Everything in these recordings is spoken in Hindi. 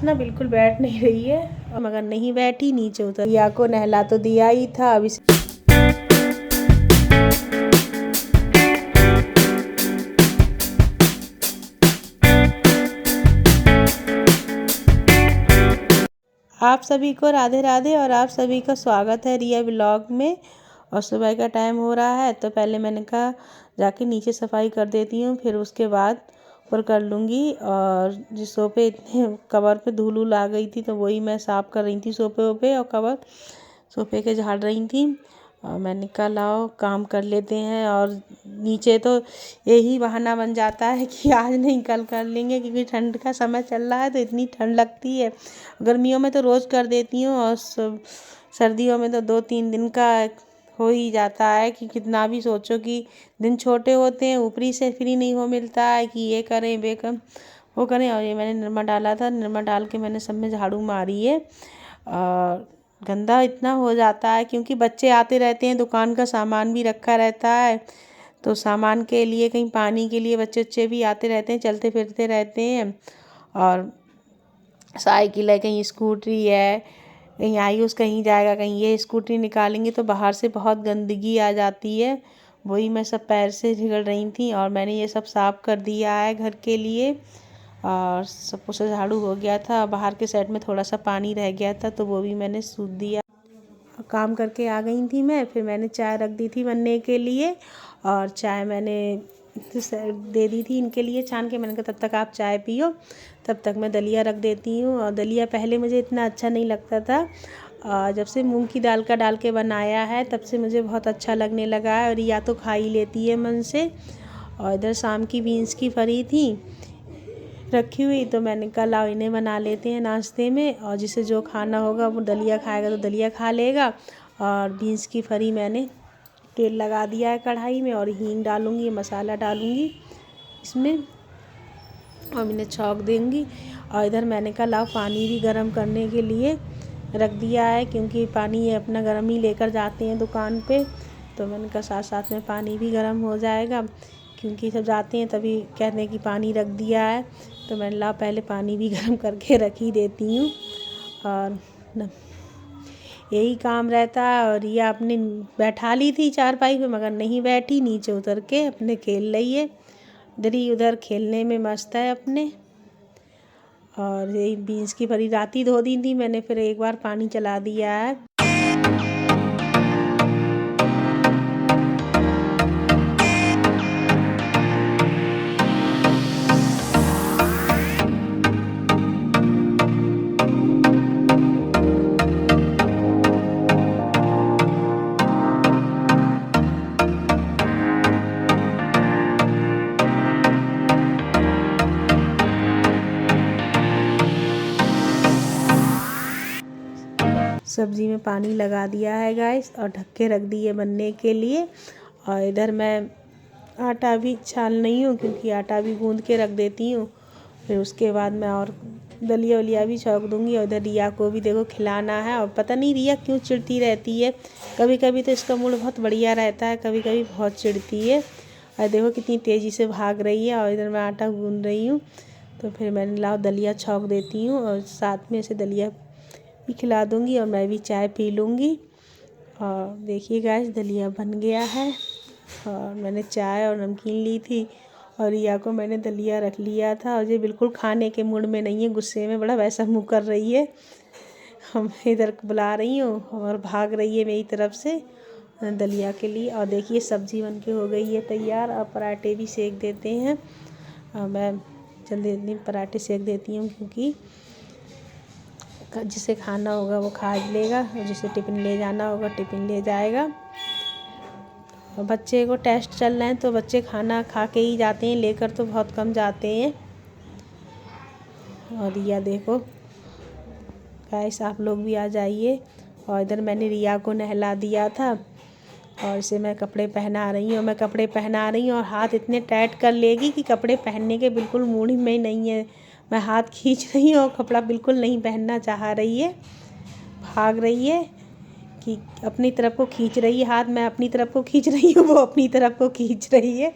ना बिल्कुल बैठ नहीं रही है, मगर नहीं बैठी, नीचे उतर। रिया को नहला तो दिया ही था, अब इसे आप सभी को राधे राधे और आप सभी का स्वागत है रिया ब्लॉग में। और सुबह का टाइम हो रहा है तो पहले मैंने कहा जाके नीचे सफाई कर देती हूँ, फिर उसके बाद ऊपर कर लूँगी। और जिस सोफे इतने कवर पे धूल उल आ गई थी तो वही मैं साफ़ कर रही थी, सोफे वोफे और कवर सोफे के झाड़ रही थी। और मैंने कहा लाओ काम कर लेते हैं। और नीचे तो यही बहाना बन जाता है कि आज नहीं कल कर लेंगे, क्योंकि ठंड का समय चल रहा है तो इतनी ठंड लगती है। गर्मियों में तो रोज़ कर देती हूँ और सर्दियों में तो 2-3 दिन का हो ही जाता है कि कितना भी सोचो कि दिन छोटे होते हैं, ऊपरी से फ्री नहीं हो मिलता है कि ये करें वो करें। और ये मैंने निरमा डाला था, निरमा डाल के मैंने सब में झाड़ू मारी है। और गंदा इतना हो जाता है क्योंकि बच्चे आते रहते हैं, दुकान का सामान भी रखा रहता है, तो सामान के लिए कहीं पानी के लिए बच्चे भी आते रहते हैं, चलते फिरते रहते हैं। और साइकिल है, कहीं स्कूटरी है, कहीं आयुष कहीं जाएगा, कहीं ये स्कूटरी निकालेंगे तो बाहर से बहुत गंदगी आ जाती है। वही मैं सब पैर से रगड़ रही थी और मैंने ये सब साफ़ कर दिया है घर के लिए। और सब कुछ झाड़ू हो गया था, बाहर के साइड में थोड़ा सा पानी रह गया था तो वो भी मैंने सूख दिया। काम करके आ गई थी मैं, फिर मैंने चाय रख दी थी बनने के लिए। और चाय मैंने दे दी थी इनके लिए छान के। मैंने कहा तब तक आप चाय पियो, तब तक मैं दलिया रख देती हूँ। और दलिया पहले मुझे इतना अच्छा नहीं लगता था, जब से मूंग की दाल का डाल के बनाया है तब से मुझे बहुत अच्छा लगने लगा है। और या तो खा ही लेती है मन से। और इधर शाम की बीन्स की फरी थी रखी हुई तो मैंने कहा लाओ इन्हें बना लेते हैं नाश्ते में, और जिसे जो खाना होगा वो दलिया खाएगा तो दलिया खा लेगा। और बीन्स की फरी मैंने तेल लगा दिया है कढ़ाई में और हींग डालूँगी, मसाला डालूँगी इसमें और इन्हें छौंक देंगी। और इधर मैंने कहा लाओ पानी भी गर्म करने के लिए रख दिया है, क्योंकि पानी ये अपना गर्म ही लेकर जाते हैं दुकान पे, तो मैंने कहा साथ साथ में पानी भी गर्म हो जाएगा, क्योंकि सब जाते हैं तभी कहते हैं कि पानी रख दिया है। तो मैंने ला पहले पानी भी गर्म करके रख ही देती हूँ। और यही काम रहता है। और ये आपने बैठा ली थी चारपाई पे मगर नहीं बैठी, नीचे उतर के अपने खेल रही है, इधर ही उधर खेलने में मस्त है अपने। और यही बीन्स की फली राती धो दी थी मैंने, फिर एक बार पानी चला दिया है। सब्ज़ी में पानी लगा दिया है गाइस और ढक के रख दिए बनने के लिए। और इधर मैं आटा भी छान रही हूँ, क्योंकि आटा भी गूंद के रख देती हूँ, फिर उसके बाद मैं और दलिया वलिया भी छौंक दूँगी। और इधर रिया को भी देखो खिलाना है। और पता नहीं रिया क्यों चिढ़ती रहती है, कभी कभी तो इसका मूड बहुत बढ़िया रहता है, कभी कभी बहुत चिढ़ती है। और देखो कितनी तेज़ी से भाग रही है। और इधर मैं आटा गूंद रही हूँ, तो फिर मैंने लाओ दलिया छौंक देती हूँ और साथ में इसे दलिया भी खिला दूँगी और मैं भी चाय पी लूँगी। और देखिए गाइस दलिया बन गया है और मैंने चाय और नमकीन ली थी और रिया को मैंने दलिया रख लिया था। और ये बिल्कुल खाने के मूड में नहीं है, गुस्से में बड़ा वैसा मुँह कर रही है। हम इधर बुला रही हूँ और भाग रही है मेरी तरफ से दलिया के लिए। और देखिए सब्ज़ी बन के हो गई है तैयार। और पराठे भी सेक देते हैं, और मैं जल्दी जल्दी पराठे सेक देती हूँ, क्योंकि जिसे खाना होगा वो खा लेगा और जिसे टिफ़िन ले जाना होगा टिफ़िन ले जाएगा। और बच्चे को टेस्ट चल रहे हैं तो बच्चे खाना खा के ही जाते हैं, लेकर तो बहुत कम जाते हैं। और रिया देखो गाइस आप लोग भी आ जाइए। और इधर मैंने रिया को नहला दिया था और इसे मैं कपड़े पहना रही हूँ। मैं कपड़े पहना रही हूँ और हाथ इतने टाइट कर लेगी कि कपड़े पहनने के बिल्कुल मूड में नहीं है। मैं हाथ खींच रही हूँ और कपड़ा बिल्कुल नहीं पहनना चाह रही है, भाग रही है कि अपनी तरफ को खींच रही है हाथ, मैं अपनी तरफ को खींच रही हूँ, वो अपनी तरफ को खींच रही है।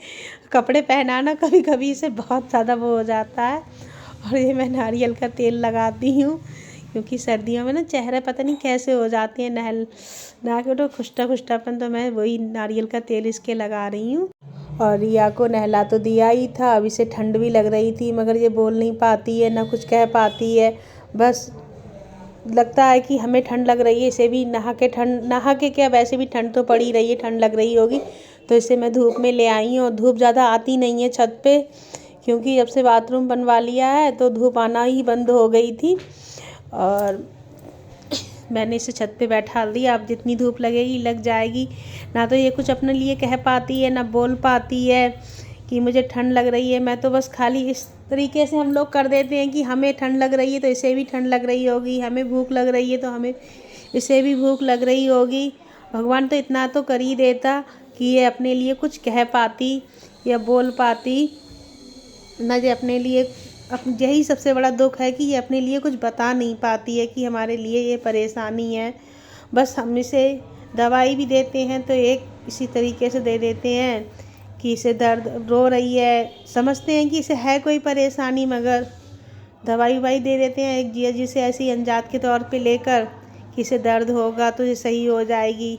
कपड़े पहनाना कभी कभी इसे बहुत ज़्यादा वो हो जाता है। और ये मैं नारियल का तेल लगाती हूँ क्योंकि सर्दियों में ना चेहरे पता नहीं कैसे हो जाते हैं, नहा के तो खुश्ता खुश्तापन, तो मैं वही नारियल का तेल इसके लगा रही हूँ। और रिया को नहला तो दिया ही था, अब इसे ठंड भी लग रही थी मगर ये बोल नहीं पाती है, ना कुछ कह पाती है, बस लगता है कि हमें ठंड लग रही है। इसे भी नहा के क्या, वैसे भी ठंड तो पड़ी रही है, ठंड लग रही होगी, तो इसे मैं धूप में ले आई हूँ। और धूप ज़्यादा आती नहीं है छत पे, क्योंकि जब से बाथरूम बनवा लिया है तो धूप आना ही बंद हो गई थी। और मैंने इसे छत पे बैठा दिया, अब जितनी धूप लगेगी लग जाएगी। ना तो ये कुछ अपने लिए कह पाती है, ना बोल पाती है कि मुझे ठंड लग रही है। मैं तो बस खाली इस तरीके से हम लोग कर देते हैं कि हमें ठंड लग रही है तो इसे भी ठंड लग रही होगी, हमें भूख लग रही है तो हमें इसे भी भूख लग रही होगी। भगवान तो इतना तो कर ही देता कि ये अपने लिए कुछ कह पाती या बोल पाती, ना ये अपने लिए यही सबसे बड़ा दुख है कि ये अपने लिए कुछ बता नहीं पाती है कि हमारे लिए ये परेशानी है। बस हम इसे दवाई भी देते हैं तो एक इसी तरीके से दे देते हैं कि इसे दर्द, रो रही है, समझते हैं कि इसे है कोई परेशानी, मगर दवाई ववाई दे देते हैं एक जिसे ऐसी अंजात के तौर पे लेकर कि इसे दर्द होगा तो ये सही हो जाएगी।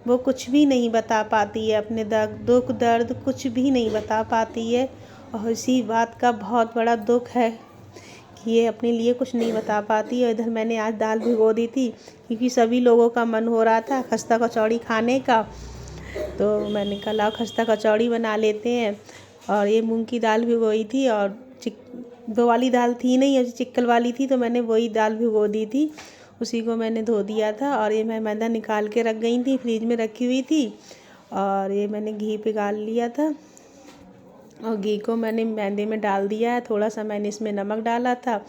वो कुछ भी नहीं बता पाती है, अपने दुख दर्द कुछ भी नहीं बता पाती है। और इसी बात का बहुत बड़ा दुख है कि ये अपने लिए कुछ नहीं बता पाती। और इधर मैंने आज दाल भिगो दी थी क्योंकि सभी लोगों का मन हो रहा था खस्ता कचौड़ी खाने का, तो मैंने कहा लाओ खस्ता कचौड़ी बना लेते हैं। और ये मूंग की दाल भिगोई थी और दो वाली दाल थी नहीं, चिक्कल वाली थी, तो मैंने वही दाल भिगो दी थी, उसी को मैंने धो दिया था। और ये मैं मैदा निकाल के रख गई थी, फ्रिज में रखी हुई थी। और ये मैंने घी पिघाल लिया था और घी को मैंने मैदे में डाल दिया है, थोड़ा सा मैंने इसमें नमक डाला था।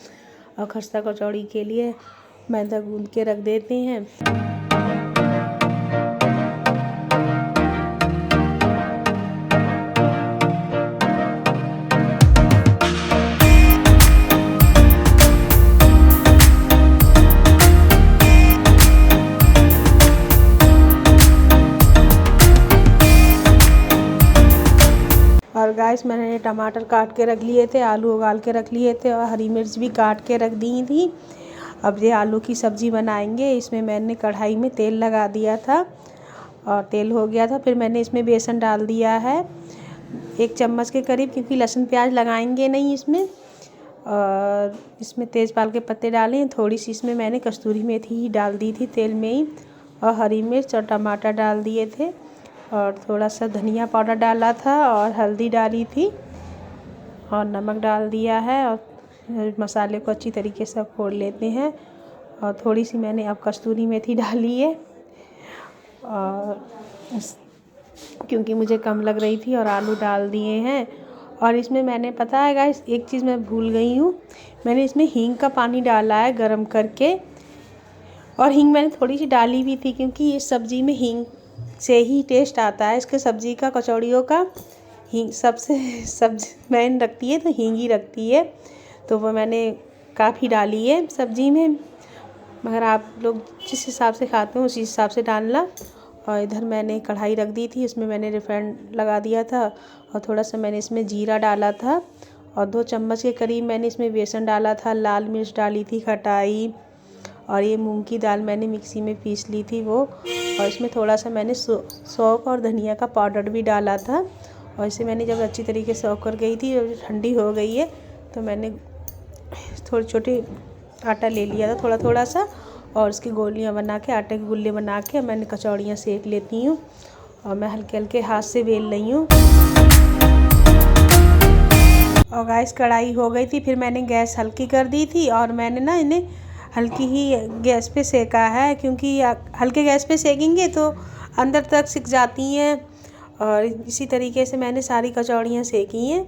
और खस्ता कचौड़ी के लिए मैदा गूंद के रख देते हैं। और गाइस मैंने टमाटर काट के रख लिए थे, आलू उबाल के रख लिए थे और हरी मिर्च भी काट के रख दी थी। अब ये आलू की सब्ज़ी बनाएंगे। इसमें मैंने कढ़ाई में तेल लगा दिया था और तेल हो गया था, फिर मैंने इसमें बेसन डाल दिया है 1 चम्मच के करीब, क्योंकि लहसुन प्याज लगाएंगे नहीं इसमें। और इसमें तेज़पात के पत्ते डाले हैं, थोड़ी सी इसमें मैंने कस्तूरी मेथी ही डाल दी थी तेल में ही, और हरी मिर्च और टमाटर डाल दिए थे, और थोड़ा सा धनिया पाउडर डाला था और हल्दी डाली थी और नमक डाल दिया है। और मसाले को अच्छी तरीके से फोड़ लेते हैं। और थोड़ी सी मैंने अब कस्तूरी मेथी डाली है और क्योंकि मुझे कम लग रही थी, और आलू डाल दिए हैं। और इसमें मैंने, पता है गाइस, एक चीज़ मैं भूल गई हूँ, मैंने इसमें हींग का पानी डाला है गरम करके। और हींग मैंने थोड़ी सी डाली भी थी क्योंकि इस सब्ज़ी में हींग से ही टेस्ट आता है, इसके सब्ज़ी का, कचौड़ियों का। हींग सबसे सब्जी मैन रखती है तो हींग ही रखती है, तो वो मैंने काफ़ी डाली है सब्ज़ी में, मगर आप लोग जिस हिसाब से खाते हो उसी हिसाब से डालना। और इधर मैंने कढ़ाई रख दी थी, इसमें मैंने रिफाइंड लगा दिया था और थोड़ा सा मैंने इसमें जीरा डाला था और 2 चम्मच के करीब मैंने इसमें बेसन डाला था, लाल मिर्च डाली थी खटाई, और ये मूंग की दाल मैंने मिक्सी में पीस ली थी वो। और इसमें थोड़ा सा मैंने सौंफ और धनिया का पाउडर भी डाला था। और इसे मैंने जब अच्छी तरीके से सोख कर गई थी, ठंडी हो गई है, तो मैंने थोड़े छोटे आटा ले लिया था थोड़ा थोड़ा सा, और उसकी गोलियां बना के, आटे के गुल्ले बना के मैंने कचौड़ियाँ सेक लेती हूँ। और मैं हल्के हल्के हाथ से बेल रही हूँ। और गैस कढ़ाई हो गई थी, फिर मैंने गैस हल्की कर दी थी और मैंने ना इन्हें हल्की ही गैस पे सेका है, क्योंकि हल्के गैस पे सेकेंगे तो अंदर तक सिक जाती हैं। और इसी तरीके से मैंने सारी कचौड़ियाँ सेकी हैं।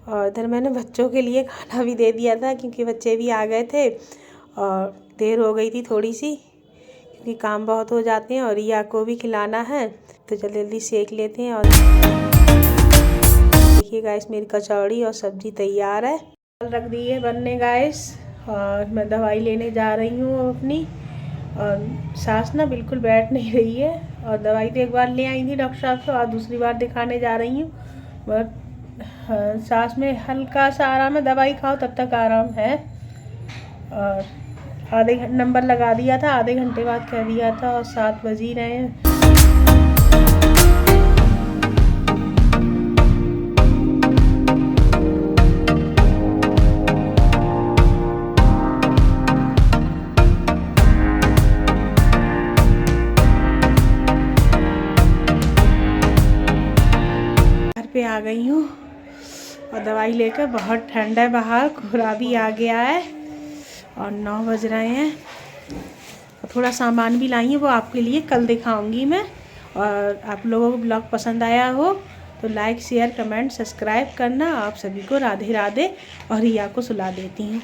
और इधर मैंने बच्चों के लिए खाना भी दे दिया था क्योंकि बच्चे भी आ गए थे और देर हो गई थी थोड़ी सी, क्योंकि काम बहुत हो जाते हैं और रिया को भी खिलाना है, तो जल्दी जल्दी सेक लेते हैं। और देखिए गाइस, मेरी कचौड़ी और सब्ज़ी तैयार है, रख दी है बनने गाइस। और मैं दवाई लेने जा रही हूँ अपनी, और सांस ना बिल्कुल बैठ नहीं रही है। और दवाई तो एक बार ले आई थी डॉक्टर साहब से, और दूसरी बार दिखाने जा रही हूँ, मगर सांस में हल्का सा आराम है, दवाई खाओ तब तक आराम है। और आधे घंटे नंबर लगा दिया था, आधे घंटे बाद कह दिया था और 7 बज ही रहे हैं। घर पे आ गई हूँ और दवाई लेकर। बहुत ठंड है बाहर, कोहरा भी आ गया है और 9 बज रहे हैं। और थोड़ा सामान भी लाई है, वो आपके लिए कल दिखाऊंगी मैं। और आप लोगों को ब्लॉग पसंद आया हो तो लाइक शेयर कमेंट सब्सक्राइब करना। आप सभी को राधे राधे। और रिया को सुला देती हूँ।